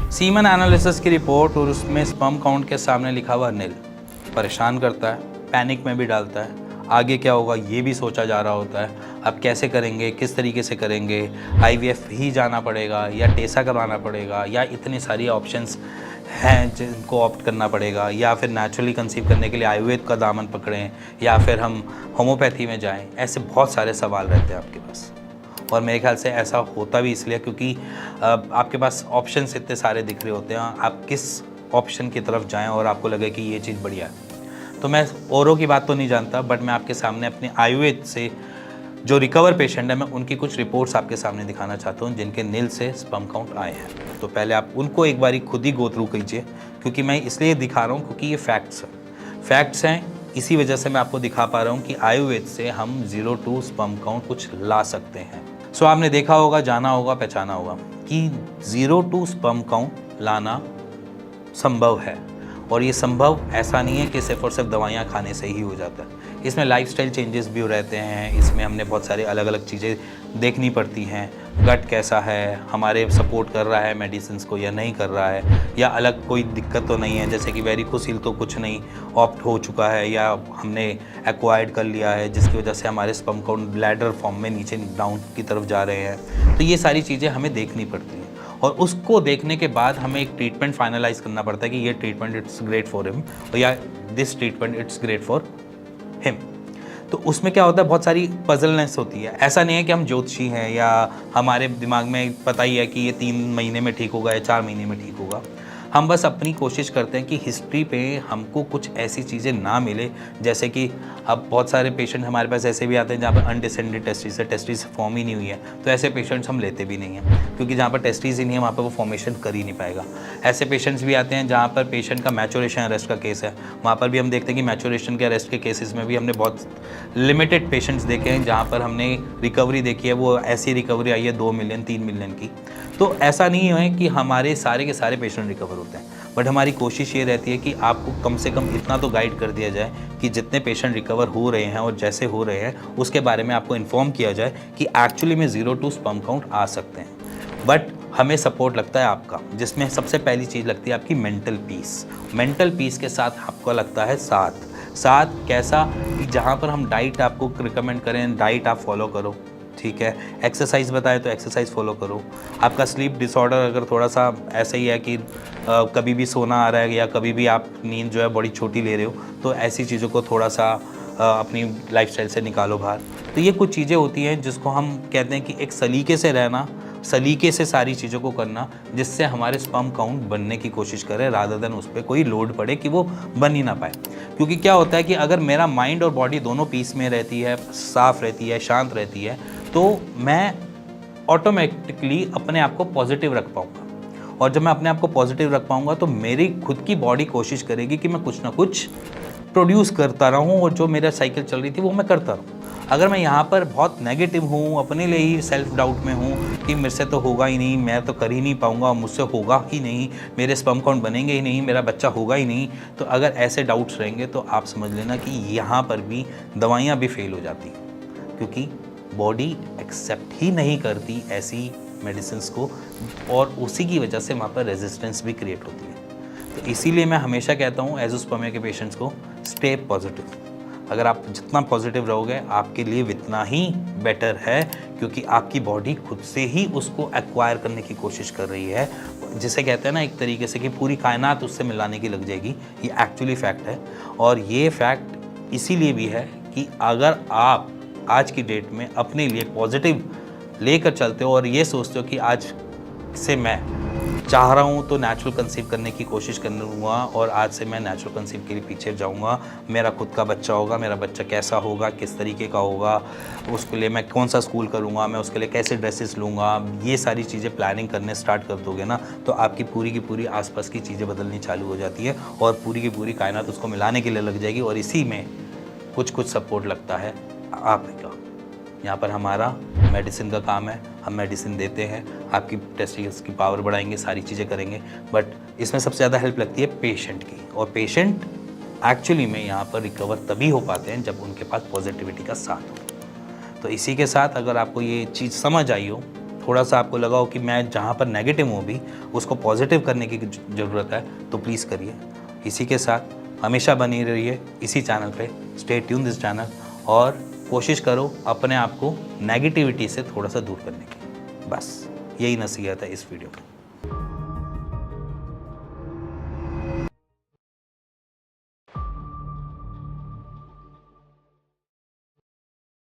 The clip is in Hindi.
सीमन एनालिसिस की रिपोर्ट और उसमें स्पर्म काउंट के सामने लिखा हुआ नील परेशान करता है, पैनिक में भी डालता है। आगे क्या होगा ये भी सोचा जा रहा होता है, अब कैसे करेंगे, किस तरीके से करेंगे, आईवीएफ ही जाना पड़ेगा या टेसा करवाना पड़ेगा, या इतनी सारी ऑप्शंस हैं जिनको ऑप्ट करना पड़ेगा, या फिर नेचुरली कंसीव करने के लिए आयुर्वेद का दामन पकड़ें, या फिर हम होम्योपैथी में जाएं। ऐसे बहुत सारे सवाल रहते हैं आपके पास, और मेरे ख्याल से ऐसा होता भी इसलिए क्योंकि आपके पास ऑप्शंस इतने सारे दिख रहे होते हैं, आप किस ऑप्शन की तरफ जाएं और आपको लगे कि ये चीज़ बढ़िया है। तो मैं औरों की बात तो नहीं जानता, बट मैं आपके सामने अपने आयुर्वेद से जो रिकवर पेशेंट है, मैं उनकी कुछ रिपोर्ट्स आपके सामने दिखाना चाहता हूँ जिनके नील से स्पर्म काउंट आए हैं। तो पहले आप उनको एक बारी खुद ही गो थ्रू कीजिए, क्योंकि मैं इसलिए दिखा रहा हूँ क्योंकि ये फैक्ट्स हैं। इसी वजह से मैं आपको दिखा पा रहा हूँ कि आयुर्वेद से हम 0 to स्पर्म काउंट कुछ ला सकते हैं। सो आपने देखा होगा, जाना होगा, पहचाना होगा कि 0 to स्पर्म काउंट लाना संभव है। और ये संभव ऐसा नहीं है कि सिर्फ और सिर्फ दवाइयाँ खाने से ही हो जाता है। इसमें लाइफस्टाइल चेंजेस भी रहते हैं, इसमें हमने बहुत सारे अलग अलग चीज़ें देखनी पड़ती हैं। गट कैसा है, हमारे सपोर्ट कर रहा है मेडिसिन को या नहीं कर रहा है, या अलग कोई दिक्कत तो नहीं है, जैसे कि वेरिकोसिल तो कुछ नहीं ऑप्ट हो चुका है या हमने एक्वायर्ड कर लिया है, जिसकी वजह से हमारे स्पर्म काउंट ब्लैडर फॉर्म में नीचे डाउन की तरफ जा रहे हैं। तो ये सारी चीज़ें हमें देखनी पड़ती हैं, और उसको देखने के बाद हमें एक ट्रीटमेंट फाइनलाइज करना पड़ता है कि ये treatment it's great for him, या this treatment it's great for him. तो उसमें क्या होता है, बहुत सारी पजलनेस होती है। ऐसा नहीं है कि हम ज्योतिषी हैं या हमारे दिमाग में पता ही है कि ये 3 महीने में ठीक होगा या 4 महीने में ठीक होगा। हम बस अपनी कोशिश करते हैं कि हिस्ट्री पे हमको कुछ ऐसी चीज़ें ना मिले, जैसे कि अब बहुत सारे पेशेंट हमारे पास ऐसे भी आते हैं जहाँ पर अनडिसेंडेड टेस्टिस है, टेस्टिस फॉर्म ही नहीं हुई है। तो ऐसे पेशेंट्स हम लेते भी नहीं हैं, क्योंकि जहाँ पर टेस्टिस ही नहीं है वहाँ पर वो फॉर्मेशन कर ही नहीं पाएगा। ऐसे पेशेंट्स भी आते हैं जहाँ पर पेशेंट का मैचुरेशन अरेस्ट का केस है, वहाँ पर भी हम देखते हैं कि मैचुरेशन के अरेस्ट के केसेस में भी हमने बहुत लिमिटेड पेशेंट्स देखे हैं जहाँ पर हमने रिकवरी देखी है, वो ऐसी रिकवरी आई है 2 मिलियन 3 मिलियन की। तो ऐसा नहीं है कि हमारे सारे के सारे पेशेंट रिकवर होते हैं, बट हमारी कोशिश ये रहती है कि आपको कम से कम इतना तो गाइड कर दिया जाए कि जितने पेशेंट रिकवर हो रहे हैं और जैसे हो रहे हैं उसके बारे में आपको इन्फॉर्म किया जाए कि एक्चुअली में 0 to स्पर्म काउंट आ सकते हैं। बट हमें सपोर्ट लगता है आपका, जिसमें सबसे पहली चीज़ लगती है आपकी मेंटल पीस। मेंटल पीस के साथ आपको लगता है साथ कैसा, कि जहाँ पर हम डाइट आपको रिकमेंड करें, डाइट आप फॉलो करो, ठीक है। एक्सरसाइज बताए तो एक्सरसाइज फॉलो करो। आपका स्लीप डिसऑर्डर अगर थोड़ा सा ऐसा ही है कि कभी भी सोना आ रहा है या कभी भी आप नींद जो है बड़ी छोटी ले रहे हो, तो ऐसी चीज़ों को थोड़ा सा अपनी लाइफस्टाइल से निकालो बाहर। तो ये कुछ चीज़ें होती हैं जिसको हम कहते हैं कि एक सलीके से रहना, सलीके से सारी चीज़ों को करना, जिससे हमारे स्पर्म काउंट बनने की कोशिश करें, रादर देन उस पर कोई लोड पड़े कि वो बन ही ना पाए। क्योंकि क्या होता है कि अगर मेरा माइंड और बॉडी दोनों पीस में रहती है, साफ़ रहती है, शांत रहती है, तो मैं ऑटोमेटिकली अपने आप को पॉजिटिव रख पाऊँगा। और जब मैं अपने आप को पॉजिटिव रख पाऊँगा तो मेरी खुद की बॉडी कोशिश करेगी कि मैं कुछ ना कुछ प्रोड्यूस करता रहूँ, और जो मेरा साइकिल चल रही थी वो मैं करता रहूँ। अगर मैं यहाँ पर बहुत नेगेटिव हूँ, अपने लिए ही सेल्फ डाउट में हूँ कि मेरे से तो होगा ही नहीं, मैं तो कर ही नहीं पाऊँगा, मुझसे होगा ही नहीं, मेरे स्पर्म काउंट बनेंगे ही नहीं, मेरा बच्चा होगा ही नहीं, तो अगर ऐसे डाउट्स रहेंगे तो आप समझ लेना कि यहाँ पर भी दवाइयाँ भी फेल हो जाती हैं, क्योंकि बॉडी एक्सेप्ट ही नहीं करती ऐसी मेडिसिन्स को, और उसी की वजह से वहाँ पर रेजिस्टेंस भी क्रिएट होती है। तो इसीलिए मैं हमेशा कहता हूँ एज़ोस्पर्मिया के पेशेंट्स को, स्टे पॉजिटिव। अगर आप जितना पॉजिटिव रहोगे आपके लिए उतना ही बेटर है, क्योंकि आपकी बॉडी खुद से ही उसको एक्वायर करने की कोशिश कर रही है, जिसे कहते हैं ना एक तरीके से कि पूरी कायनात उससे मिलाने की लग जाएगी। ये एक्चुअली फैक्ट है, और ये फैक्ट इसीलिए भी है कि अगर आप आज की डेट में अपने लिए पॉजिटिव लेकर चलते हो और ये सोचते हो कि आज से मैं चाह रहा हूँ तो नेचुरल कंसीव करने की कोशिश करूँगा, और आज से मैं नेचुरल कंसीव के लिए पीछे जाऊँगा, मेरा खुद का बच्चा होगा, मेरा बच्चा कैसा होगा, किस तरीके का होगा, उसके लिए मैं कौन सा स्कूल करूँगा, मैं उसके लिए कैसे ड्रेसेस लूँगा, ये सारी चीज़ें प्लानिंग करने स्टार्ट कर दोगे ना, तो आपकी पूरी की पूरी आसपास की चीज़ें बदलनी चालू हो जाती है, और पूरी की पूरी कायनात उसको मिलाने के लिए लग जाएगी। और इसी में कुछ सपोर्ट लगता है आपका। यहाँ पर हमारा मेडिसिन का काम है, हम मेडिसिन देते हैं, आपकी टेस्टिस की पावर बढ़ाएंगे, सारी चीज़ें करेंगे, बट इसमें सबसे ज़्यादा हेल्प लगती है पेशेंट की। और पेशेंट एक्चुअली में यहाँ पर रिकवर तभी हो पाते हैं जब उनके पास पॉजिटिविटी का साथ हो। तो इसी के साथ अगर आपको ये चीज़ समझ आई हो थोड़ा सा आपको लगा हो कि मैं जहाँ पर नेगेटिव हूँ भी उसको पॉजिटिव करने की ज़रूरत है, तो प्लीज़ करिए। इसी के साथ हमेशा बनी रहिए इसी चैनल पे, स्टे ट्यून दिस चैनल, और कोशिश करो अपने आप को नेगेटिविटी से थोड़ा सा दूर करने की। बस यही नसीहत है इस वीडियो में।